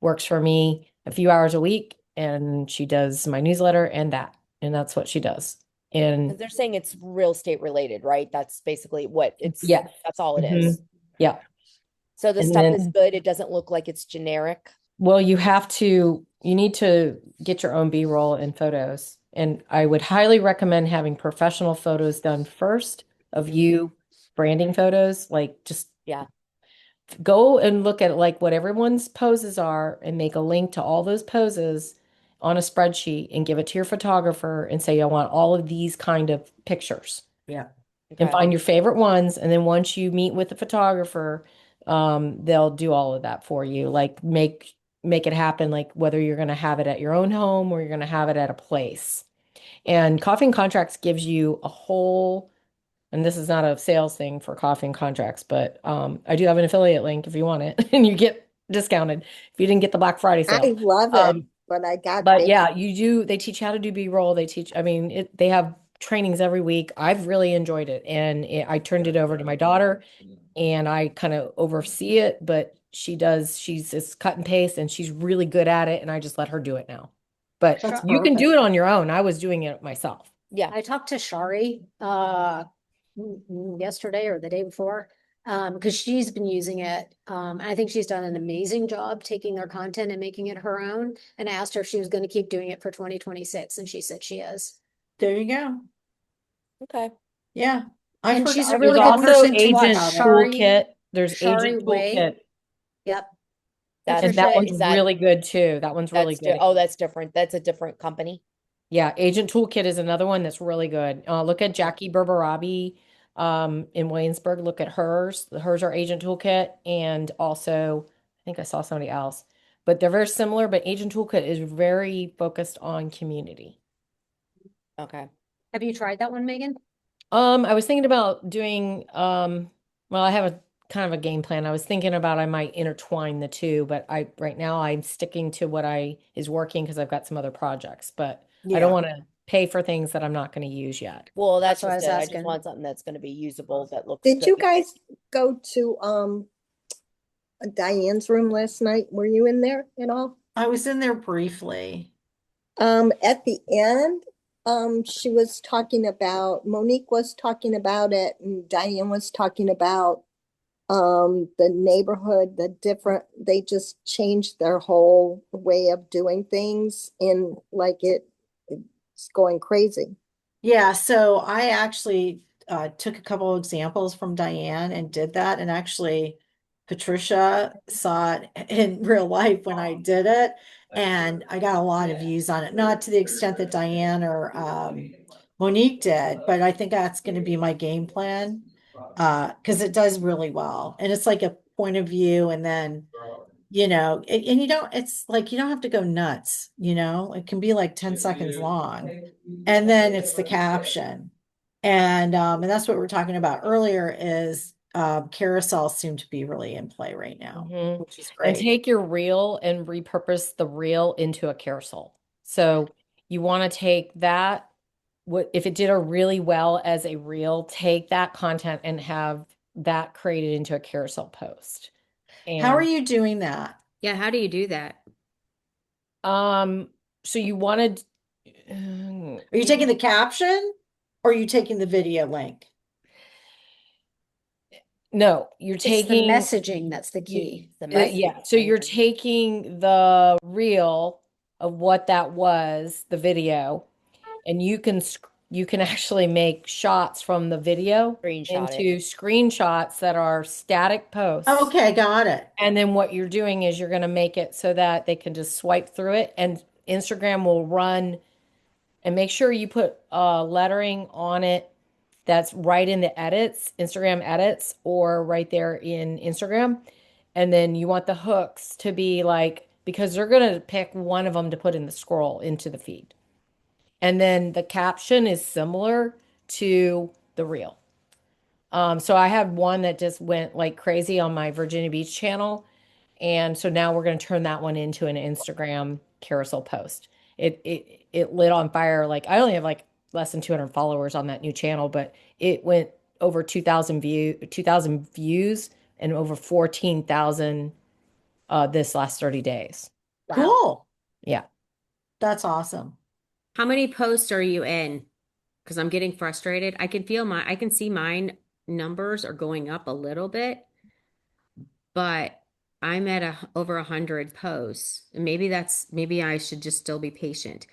works for me a few hours a week, and she does my newsletter and that's what she does. Because And they're saying it's real estate related, right? That's basically what yes. that's all it is. Mhm. Yeah. So the And stuff is then, good. It doesn't look like it's generic. well, you need to get your own B-roll and photos. And I would highly recommend having professional photos done first of you, branding photos, like just Yeah. go and look at like what everyone's poses are and make a link to all those poses on a spreadsheet and give it to your photographer and say, I want all of these kind of pictures. Yeah. And Okay. find your favorite ones. And then once you meet with the photographer, they'll do all of that for you. Like make it happen, like whether you're going to have it at your own home or you're going to have it at a place. And Coffee and Contracts gives you a whole, and this is not a sales thing for Coffee and Contracts, but I do have an affiliate link if you want it and you get discounted if you didn't get the Black Friday sale. I love it, Um, but I got but big. yeah, they teach you how to do B-roll. They teach, I mean, they have trainings every week. I've really enjoyed it. And I turned it over to my daughter and I kind of oversee it, but she's just cut and paste and she's really good at it. And I just let her do it now. But That's you can do perfect. it on your own. I was doing it myself. Yeah. I talked to Shari yesterday or the day before because she's been using it. And I think she's done an amazing job taking their content and making it her own. And I asked her if she was going to keep doing it for 2026, and she said she is. There you go. Okay. Yeah. And she's a I've There's really heard good also person to things watch. Agent about it. Toolkit. There's Shari Agent Way. Toolkit. Yep. That's And that Patricia, one's is that really good too. That one's really good. that's different. That's a different company. Yeah, Agent Toolkit is another one that's really good. Look at Jackie Berberabi in Williamsburg. Look at hers. Hers are Agent Toolkit, and also I think I saw somebody else, but they're very similar. But Agent Toolkit is very focused on community. Okay. have you tried that one, Megan? I was thinking about doing well, I have a kind of a game plan. I was thinking about I might intertwine the two, but I right now I'm sticking to what I is working because I've got some other projects, but I don't Yeah. want to pay for things that I'm not going to use yet. Well, that's That's what I just was it. I just asking. want something that's going to be usable that looks Did good. you guys go to Diane's room last night? Were you in there at all? I was in there briefly. At the end, she was talking about, Monique was talking about it, and Diane was talking about the neighborhood, they just changed their whole way of doing things in like it's going crazy. Yeah, so I actually took a couple of examples from Diane and did that. And actually, Patricia saw it in real life when I did it. And I got a lot of views on it, not to the extent that Diane or Monique did, but I think that's going to be my game plan because it does really well. And it's like a point of view. And then, and you don't, it's like you don't have to go nuts, it can be like 10 seconds long. And then it's the caption. And that's what we are talking about earlier is carousels seem to be really in play right now, which is And great. take your reel and repurpose the reel into a carousel. So you want to take that, if it did a really well as a reel, take that content and have that created into a carousel post. How are And you doing that? Yeah, how do you do that? so you wanted Are you taking the caption or are you taking the video link? no, you're It's the taking messaging that's the key. The message. yeah, so you're taking the reel of what that was, the video, and you can actually make shots from the video Screenshot into it. screenshots that are static posts. Okay, got it. And then what you're doing is you're going to make it so that they can just swipe through it, and Instagram will run, and make sure you put lettering on it that's right in the edits, Instagram edits, or right there in Instagram. And then you want the hooks to be like, because they're going to pick one of them to put in the scroll into the feed. And then the caption is similar to the reel. So I had one that just went like crazy on my Virginia Beach channel. And so now we're going to turn that one into an Instagram carousel post. It lit on fire. Like I only have like less than 200 followers on that new channel, but it went over 2,000 views and over 14,000 this last 30 days. Wow. Cool. Yeah. That's awesome. How many posts are you in? Because I'm getting frustrated. I can see mine numbers are going up a little bit, but I'm at over 100 posts. And maybe I should just still be patient,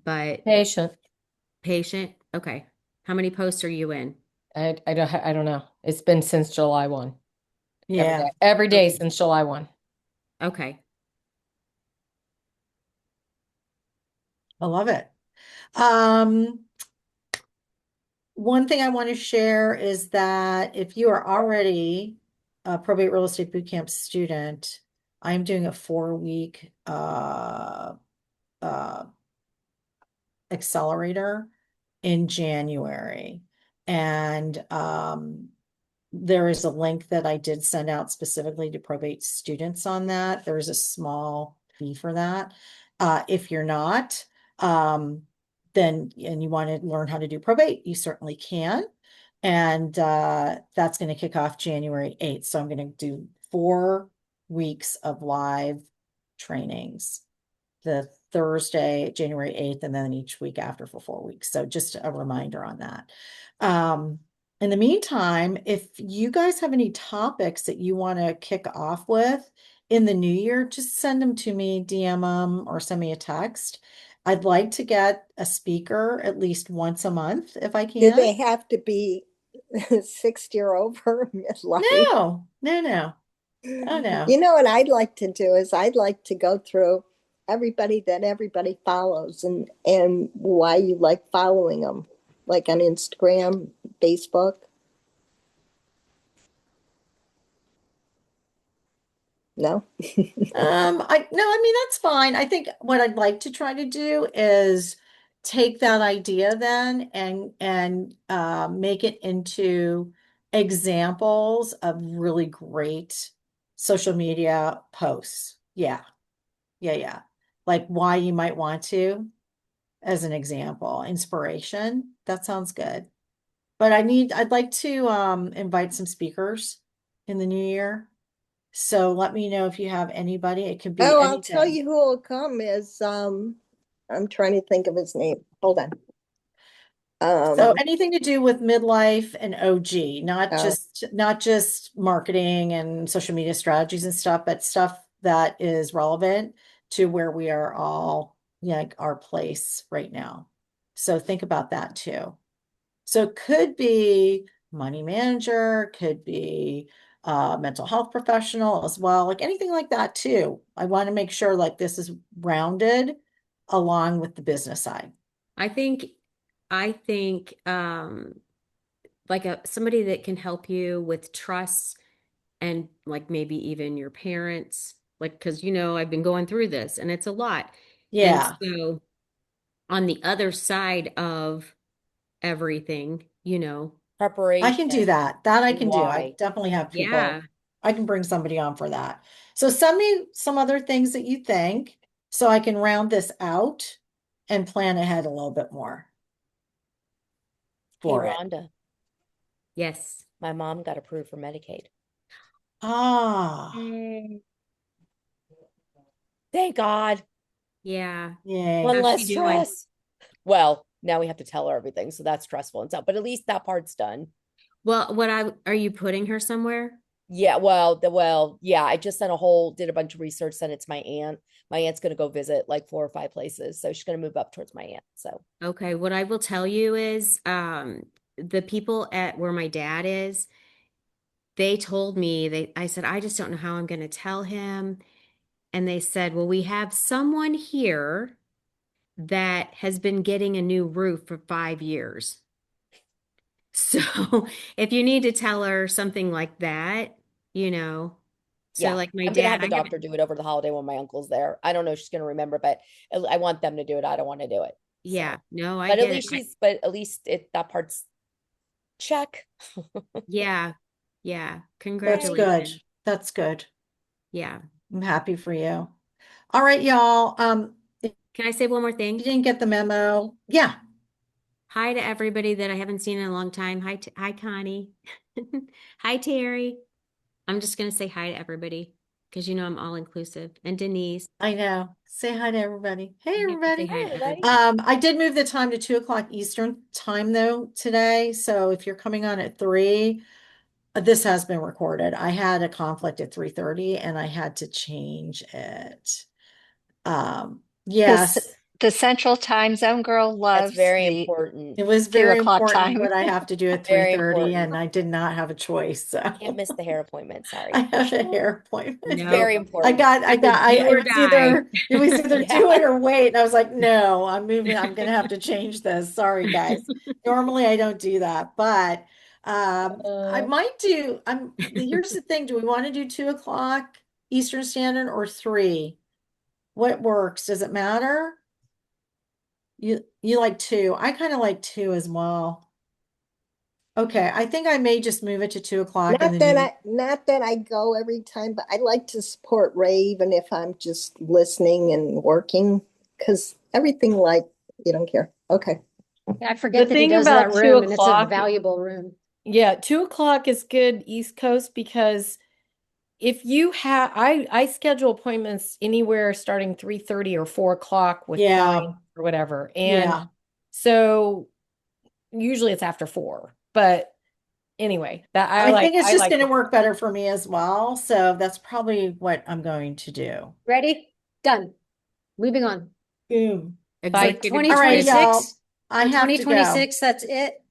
but Patient. patient. Okay. How many posts are you in? I don't know. It's been since July 1. Yeah. Every day since July 1. Okay. I love it. One thing I want to share is that if you are already a probate real estate bootcamp student, I'm doing a 4-week accelerator in January. And there is a link that I did send out specifically to probate students on that. There is a small fee for that. If you're not, then and you want to learn how to do probate, you certainly can. And that's going to kick off January 8th. So I'm going to do 4 weeks of live trainings, the Thursday, January 8th, and then each week after for 4 weeks. So just a reminder on that. In the meantime, if you guys have any topics that you want to kick off with in the new year, just send them to me, DM them, or send me a text. I'd like to get a speaker at least once a month if I Do can. they have to be 60 or over midlife? No. Oh, no. You know what I'd like to do is I'd like to go through everybody that everybody follows and why you like following them, like on Instagram, Facebook. No? I mean, that's fine. I think what I'd like to try to do is take that idea then and make it into examples of really great social media posts. Yeah. Yeah. Like why you might want to, as an example, inspiration. That sounds good. But I'd like to invite some speakers in the new year. So let me know if you have anybody. It could be Oh, any I'll tell day. you who will come is I'm trying to think of his name. Hold on. So anything to do with midlife and OG, Oh, not just marketing and social media strategies and stuff, but stuff that is relevant to where we are all, like our place right now. So think about that too. So it could be money manager, could be mental health professional as well, like anything like that too. I want to make sure like this is rounded along with the business side. I think like somebody that can help you with trust and like maybe even your parents, like because I've been going through this and it's a lot. And Yeah. so on the other side of everything, I can do Preparation that. That I and can do. I why. definitely have yeah. people. I can bring somebody on for that. So send me some other things that you think so I can round this out and plan ahead a little bit more Hey, for it. Rhonda, Yes. my mom got approved for Medicaid. Ah, Thank God. Yeah. yay. One How's less she doing? stress. Well, now we have to tell her everything, so that's stressful and stuff. But at least that part's done. Well, are you putting her somewhere? Yeah, yeah. I just did a bunch of research, sent it to my aunt. My aunt's gonna go visit like 4 or 5 places, so she's gonna move up towards my aunt. So Okay, what I will tell you is the people at where my dad is, they told me I said, I just don't know how I'm going to tell him. And they said, well, we have someone here that has been getting a new roof for 5 years. So if you need to tell her something like that, you know, so yeah, like my I'm gonna dad, have the doctor do it over the holiday when my uncle's there. I don't know if she's gonna remember, but I want them to do it. I don't want to do it. yeah, So, no, I get it. but at least that part's check. Yeah, yeah, That's good. congratulations. That's good. Yeah. I'm happy for you. All right, y'all. If Can I say one more you thing? didn't get the memo, yeah, Hi to everybody that I haven't seen in a long time. Hi, Connie. Hi, Terry. I'm just gonna say hi to everybody because I'm all inclusive. And Denise, I know. Say hi to everybody. Hey, I have to say everybody. hi Hi, to everybody. everybody. I did move the time to 2 o'clock Eastern time though today. So if you're coming on at 3, this has been recorded. I had a conflict at 3:30 and I had to change it. This Yes, the Central Time Zone girl That's loves very the important. it was two very o'clock important, time. but I have to do it Very 3:30 important. and I did not have a choice. So Can't miss the hair appointment. I Sorry. have a hair appointment. It's No, very important. it's a do or die. It was either Yeah. do it or wait. And I was like, no, I'm moving. I'm going to have to change this. Sorry, guys. Normally I don't do that, but I might do. Here's the thing. Do we want to do 2 o'clock Eastern Standard or 3? What works? Does it matter? You like 2. I kind of like 2 as well. Okay, I think I may just move it to 2 o'clock and then you not that I go every time, but I like to support Ray even if I'm just listening and working because everything like you don't care. Okay. I forget The that he thing does that about two room and it's a o'clock, valuable room. yeah, 2 o'clock is good East Coast because if you have, I schedule appointments anywhere starting 3:30 or 4 o'clock with yeah, clients or whatever. And yeah. so usually it's after 4. But anyway, that I think it's I just like going to the work better for me as well. So that's probably what I'm going to do. Ready? Done. Moving on. Boom. For bye. Executive All right, decision. y'all. 2026, I for have to go. 2026, that's it.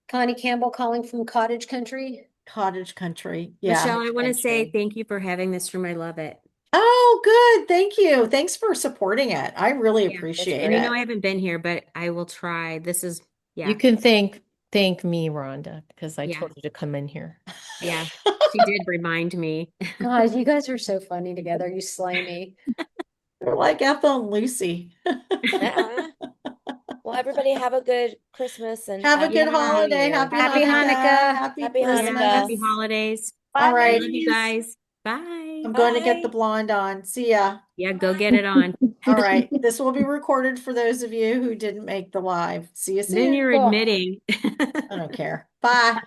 Connie Campbell calling from cottage country. Cottage country. Yeah. Michelle, I want to say Country. thank you for having this room. I love it. Oh, good. Thank you. Thanks for supporting it. I really Yeah. It's appreciate And great. it. I haven't been here, but I will try. You Yeah, can thank me, Rhonda, because I yeah, told you to come in here. yeah. She did remind me. God, you guys are so funny together. You slay me. They're like Ethel and Lucy. Uh-uh. Well, everybody have a good Christmas and Have a Happy good New Yeah, holiday. Year. Happy Happy Hanukkah. Hanukkah. Happy Happy yeah. Hanukkah. Happy Christmas. holidays. All Bye, Love right. you ladies. guys. Bye. I'm going to get the Bye. blonde on. See ya. Yeah, go get it on. All right. This will be recorded for those of you who didn't make the live. See you Then soon. you're Cool. admitting. I don't care. Bye.